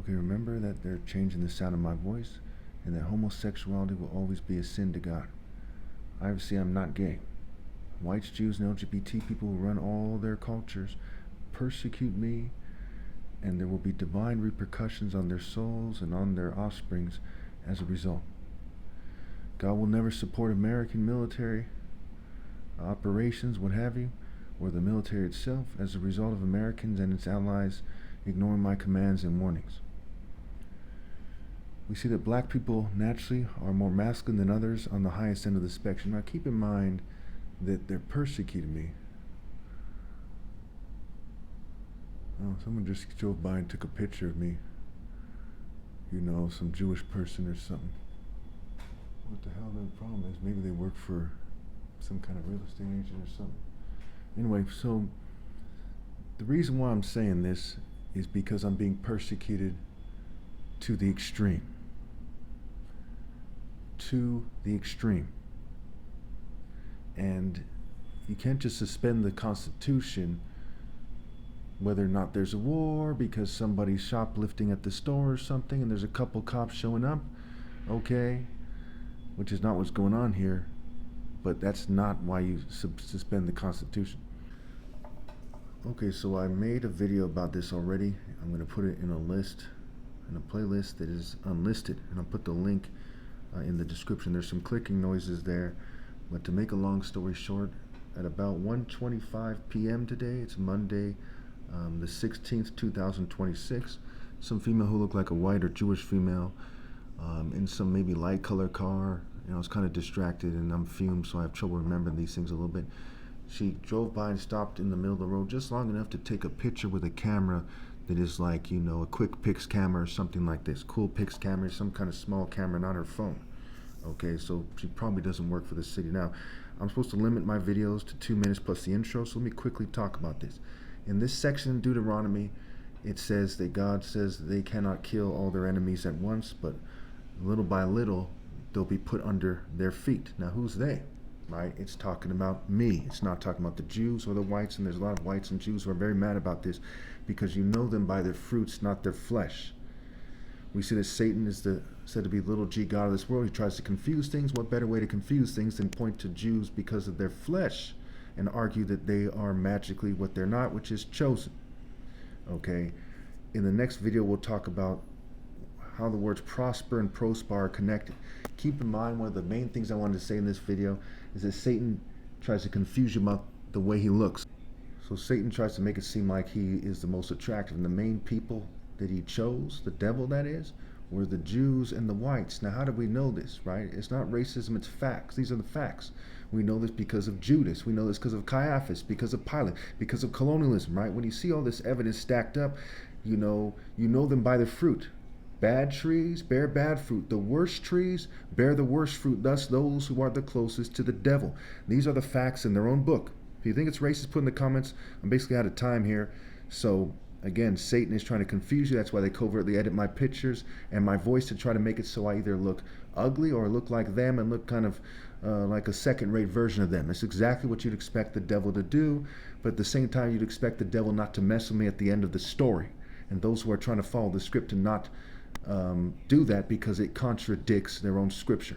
Okay, remember that they're changing the sound of my voice and that homosexuality will always be a sin to God. Obviously, I'm not gay. Whites, Jews, and LGBT people who run all their cultures persecute me, and there will be divine repercussions on their souls and on their offsprings as a result. God will never support American military operations, what have you, or the military itself as a result of Americans and its allies ignoring my commands and warnings. We see that black people naturally are more masculine than others on the highest end of the spectrum. Now keep in mind that they're persecuting me. Oh, someone just drove by and took a picture of me. You know, some Jewish person or something. What the hell their problem is? Maybe they work for some kind of real estate agent or something. Anyway, so the reason why I'm saying this is because I'm being persecuted to the extreme. To the extreme. And you can't just suspend the Constitution whether or not there's a war because somebody's shoplifting at the store or something and there's a couple cops showing up, okay, which is not what's going on here, but that's not why you suspend the Constitution. Okay, so I made a video about this already. I'm going to put it in a list, in a playlist that is unlisted, and I'll put the link in the description. There's some clicking noises there, but to make a long story short, at about 1:25 p.m. today, it's Monday, the 16th, 2026, some female who looked like a white or Jewish female in some maybe light color car. You know, I was kind of distracted and I'm fumed, so I have trouble remembering these things a little bit. She drove by and stopped in the middle of the road just long enough to take a picture with a camera that is like, you know, a quick Pix camera or something like this. Cool Pix camera, some kind of small camera, not her phone. Okay, so she probably doesn't work for the city. Now, I'm supposed to limit my videos to 2 minutes plus the intro, so let me quickly talk about this. In this section in Deuteronomy, it says that God says that they cannot kill all their enemies at once, but little by little, they'll be put under their feet. Now, who's they? Right? It's talking about me. It's not talking about the Jews or the whites, and there's a lot of whites and Jews who are very mad about this because you know them by their fruits, not their flesh. We see that Satan is said to be the little g god of this world. He tries to confuse things. What better way to confuse things than point to Jews because of their flesh and argue that they are magically what they're not, which is chosen. Okay? In the next video, we'll talk about how the words prosper and prosper are connected. Keep in mind, one of the main things I wanted to say in this video is that Satan tries to confuse you about the way he looks. So Satan tries to make it seem like he is the most attractive, and the main people that he chose, the devil that is, were the Jews and the whites. Now, how do we know this, right? It's not racism, it's facts. These are the facts. We know this because of Judas. We know this because of Caiaphas, because of Pilate, because of colonialism, right? When you see all this evidence stacked up, you know them by their fruit. Bad trees bear bad fruit. The worst trees bear the worst fruit. Thus, those who are the closest to the devil. These are the facts in their own book. If you think it's racist, put in the comments. I'm basically out of time here. So, again, Satan is trying to confuse you. That's why they covertly edit my pictures and my voice to try to make it so I either look ugly or look like them and look kind of like a second-rate version of them. It's exactly what you'd expect the devil to do, but at the same time, you'd expect the devil not to mess with me at the end of the story. And those who are trying to follow the script to not do that because it contradicts their own scripture.